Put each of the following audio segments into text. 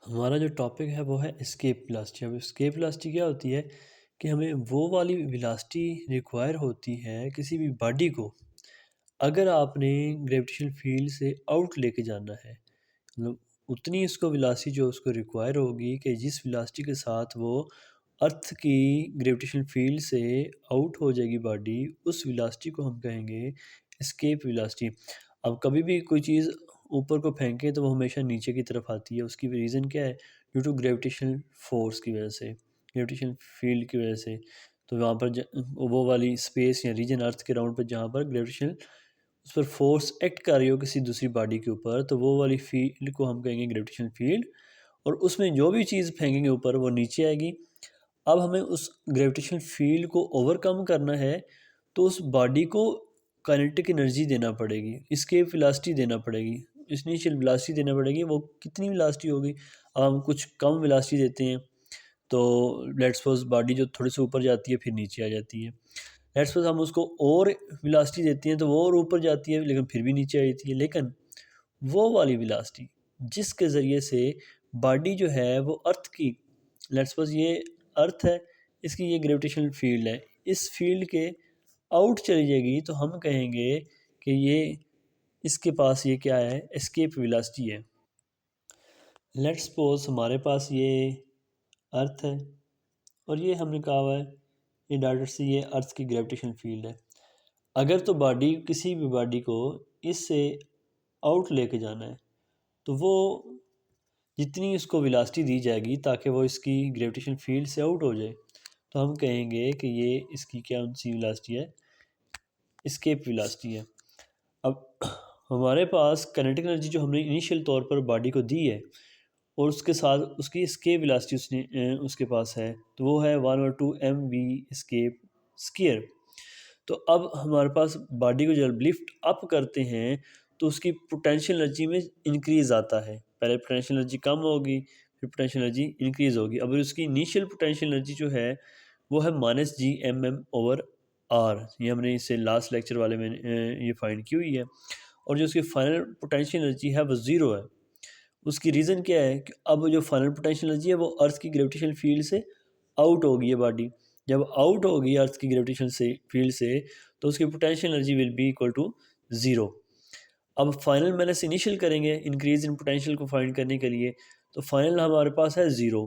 हमारा जो टॉपिक है वो है एस्केप वेलोसिटी। अब एस्केप वेलोसिटी क्या होती है कि हमें वो वाली वेलोसिटी रिक्वायर होती है किसी भी बॉडी को, अगर आपने ग्रेविटेशनल फील्ड से आउट लेके जाना है। मतलब उतनी इसको वेलोसिटी जो उसको रिक्वायर होगी कि जिस वेलोसिटी के साथ वो अर्थ की ग्रेविटेशनल फील्ड से आउट हो जाएगी बॉडी, उस वेलोसिटी को हम कहेंगे एस्केप वेलोसिटी। अब कभी भी कोई चीज़ ऊपर को फेंकें तो वो हमेशा नीचे की तरफ आती है। उसकी रीज़न क्या है? ड्यू टू ग्रेविटेशनल फोर्स की वजह से, ग्रेविटेशनल फील्ड की वजह से। तो वहाँ पर वो वाली स्पेस या रीजन अर्थ के राउंड पर जहाँ पर ग्रेविटेशनल उस पर फोर्स एक्ट कर रही हो किसी दूसरी बॉडी के ऊपर, तो वो वाली फील्ड को हम कहेंगे ग्रेविटेशनल फील्ड। और उसमें जो भी चीज़ फेंकेंगे ऊपर वो नीचे आएगी। अब हमें उस ग्रेविटेशनल फील्ड को ओवरकम करना है, तो उस बॉडी को काइनेटिक एनर्जी देना पड़ेगी, एस्केप वेलोसिटी देना पड़ेगी, इनिशियल वेलोसिटी देना पड़ेगी। वो कितनी वेलोसिटी होगी? अब हम कुछ कम वेलोसिटी देते हैं, तो लेट्स सपोज बॉडी जो थोड़े से ऊपर जाती है फिर नीचे आ जाती है। लेट्स सपोज हम उसको और वेलोसिटी देते हैं तो वो और ऊपर जाती है लेकिन फिर भी नीचे आ जाती है। लेकिन वो वाली वेलोसिटी जिसके ज़रिए से बॉडी जो है वो अर्थ की, लेट्स सपोज ये अर्थ है, इसकी ये ग्रेविटेशनल फील्ड है, इस फील्ड के आउट चली जाएगी तो हम कहेंगे कि ये इसके पास ये क्या है? एस्केप वेलोसिटी है। लेट्स सपोज हमारे पास ये अर्थ है और ये हमने कहा हुआ है ये डायरेक्ट से ये अर्थ की ग्रेविटेशनल फील्ड है। अगर तो बॉडी किसी भी बॉडी को इससे आउट लेके जाना है, तो वो जितनी उसको वेलोसिटी दी जाएगी ताकि वो इसकी ग्रेविटेशनल फील्ड से आउट हो जाए, तो हम कहेंगे कि ये इसकी क्या सी वेलोसिटी है? एस्केप वेलोसिटी है। अब हमारे पास काइनेटिक एनर्जी जो हमने इनिशियल तौर पर बॉडी को दी है और उसके साथ उसकी एस्केप वेलोसिटी उसके पास है, तो वो है 1/2 mv एस्केप स्क्वायर। तो अब हमारे पास बॉडी को जब लिफ्ट अप करते हैं तो उसकी पोटेंशियल एनर्जी में इंक्रीज़ आता है। पहले पोटेंशियल एनर्जी कम होगी, फिर पोटेंशियल एनर्जी इंक्रीज़ होगी। अब उसकी इनिशियल पोटेंशियल एनर्जी जो है वो है -gmm/r। ये हमने इससे लास्ट लेक्चर वाले में ये फाइंड की हुई है। और जो उसकी फाइनल पोटेंशियल एनर्जी है वो ज़ीरो है। उसकी रीज़न क्या है कि अब जो फाइनल पोटेंशियल एनर्जी है वो अर्थ की ग्रेविटेशनल फील्ड से आउट हो गई है बॉडी। जब आउट होगी अर्थ की ग्रेविटेशन से फील्ड से, तो उसकी potential energy will be equal to zero. अब फाइनल माइनस इनिशियल करेंगे इंक्रीज इन पोटेंशियल को फाइंड करने के लिए, तो फाइनल हमारे पास है ज़ीरो।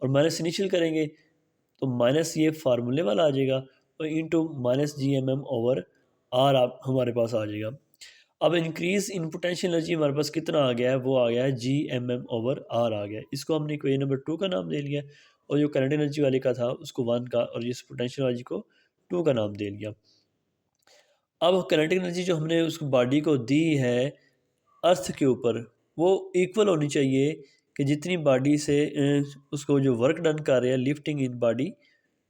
और माइनस इनिशियल करेंगे तो माइनस ये फार्मूले वाला आ जाएगा और इंटू -gmm/r आप हमारे पास आ जाएगा। अब इंक्रीज इन पोटेंशियल एनर्जी हमारे पास कितना आ गया है? वो आ गया है gmm/r आ गया है। इसको हमने इक्वेशन नंबर 2 का नाम दे लिया और जो करंट एनर्जी वाले का था उसको 1 का और इस पोटेंशियल एनर्जी को 2 का नाम दे लिया। अब काइनेटिक एनर्जी जो हमने उस बॉडी को दी है अर्थ के ऊपर, वो इक्वल होनी चाहिए कि जितनी बॉडी से उसको जो वर्क डन कर रहे हैं lifting in body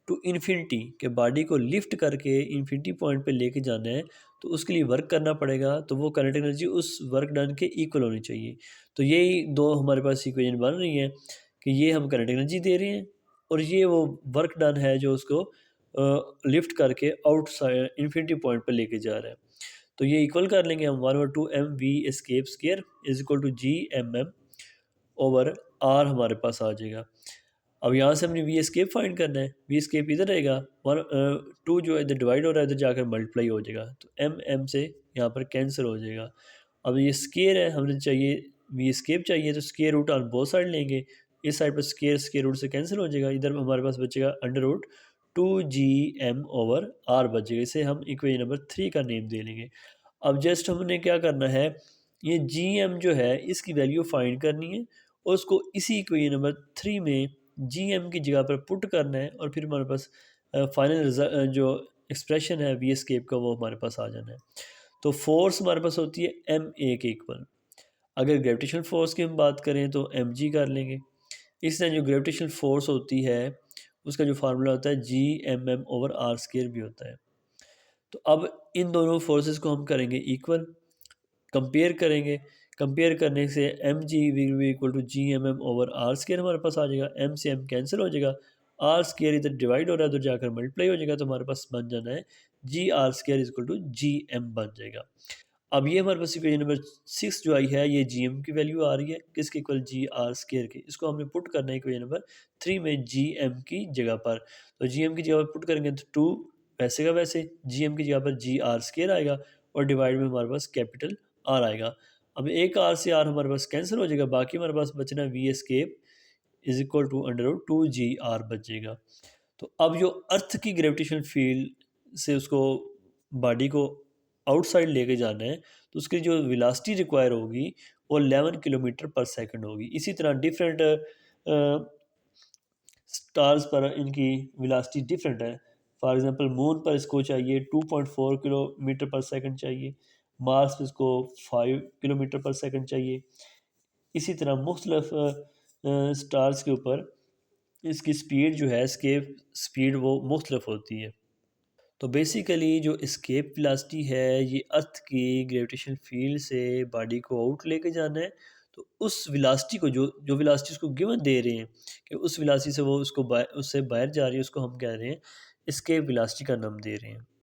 to infinity, के बॉडी को लिफ्ट करके इन्फिनिटी पॉइंट पे लेके जाना है, तो उसके लिए वर्क करना पड़ेगा। तो वो काइनेटिक एनर्जी उस वर्क डन के इक्वल होनी चाहिए। तो यही दो हमारे पास इक्वेशन बन रही है कि ये हम काइनेटिक एनर्जी दे रहे हैं और ये वो वर्क डन है जो उसको लिफ्ट करके आउटसाइड इन्फिनिटी पॉइंट पे लेके जा रहा है। तो ये इक्वल कर लेंगे हम 1/2 mv escape square is equal to gmm/r हमारे पास आ जाएगा। अब यहाँ से हमने वी एस्केप फाइंड करना है। वी एस्केप इधर रहेगा, 2 जो है इधर डिवाइड हो रहा है इधर जाकर मल्टीप्लाई हो जाएगा, तो एम एम से यहाँ पर कैंसिल हो जाएगा। अब ये स्केयर है, हमने चाहिए वी एस्केप चाहिए तो square root on both side लेंगे। इस साइड पर स्केयर रूट से कैंसिल हो जाएगा, इधर हमारे पास बचेगा √2gm/r बचेगा। इसे हम इक्वेशन नंबर 3 का नेम दे लेंगे। अब जस्ट हमने क्या करना है, ये जी एम जो है इसकी वैल्यू फाइंड करनी है और उसको इसी इक्वेशन नंबर 3 में जी एम की जगह पर पुट करना है और फिर हमारे पास फाइनल जो एक्सप्रेशन है वी एस्केप का वो हमारे पास आ जाना है। तो फोर्स हमारे पास होती है एम ए के इक्वल। अगर ग्रेविटेशनल फोर्स की हम बात करें तो एम जी कर लेंगे। इस तरह जो ग्रेविटेशनल फोर्स होती है उसका जो फार्मूला होता है gmm/r² भी होता है। तो अब इन दोनों फोर्सेस को हम करेंगे इक्वल, कंपेयर करेंगे। कंपेयर करने से M G will be equal to gmm/r² हमारे पास आ जाएगा। एम से एम कैंसिल हो जाएगा, r² इधर डिवाइड हो रहा है उधर जाकर मल्टीप्लाई हो जाएगा, तो हमारे पास बन जाना है g r² is equal to G M बन जाएगा। अब ये हमारे पास इक्वेशन नंबर 6 जो आई है, ये जीएम की वैल्यू आ रही है, किसके इक्वल जी आर स्क्वायर की। इसको हमने पुट करना है इक्वेशन नंबर 3 में जीएम की जगह पर। तो जीएम की जगह पर पुट करेंगे तो 2 वैसे का वैसे, जीएम की जगह पर जी आर स्क्वायर आएगा और डिवाइड में हमारे पास कैपिटल आर आएगा। अब एक आर से आर हमारे पास कैंसिल हो जाएगा, बाकी हमारे पास बचना V escape is equal to under root 2 G R बचेगा। तो अब जो अर्थ की ग्रेविटेशनल फील्ड से उसको बॉडी को आउटसाइड लेके जाना है, तो उसकी जो वेलोसिटी रिक्वायर होगी वो 11 किलोमीटर पर सेकंड होगी। इसी तरह डिफरेंट स्टार्स पर इनकी वेलोसिटी डिफरेंट है। फॉर एग्जांपल मून पर इसको चाहिए 2.4 किलोमीटर पर सेकंड चाहिए, मार्स पर इसको 5 किलोमीटर पर सेकंड चाहिए। इसी तरह मुख्तलिफ स्टार्स के ऊपर इसकी स्पीड जो है, एस्केप स्पीड, वो मुख्तलिफ होती है। तो बेसिकली जो एस्केप वेलोसिटी है, ये अर्थ की ग्रेविटेशनल फील्ड से बॉडी को आउट लेके जाना है। तो उस वेलोसिटी को, जो जो वेलोसिटी उसको गिवन दे रहे हैं कि उस वेलोसिटी से वो उसको उससे बाहर जा रही है, उसको हम कह रहे हैं एस्केप वेलोसिटी का नाम दे रहे हैं।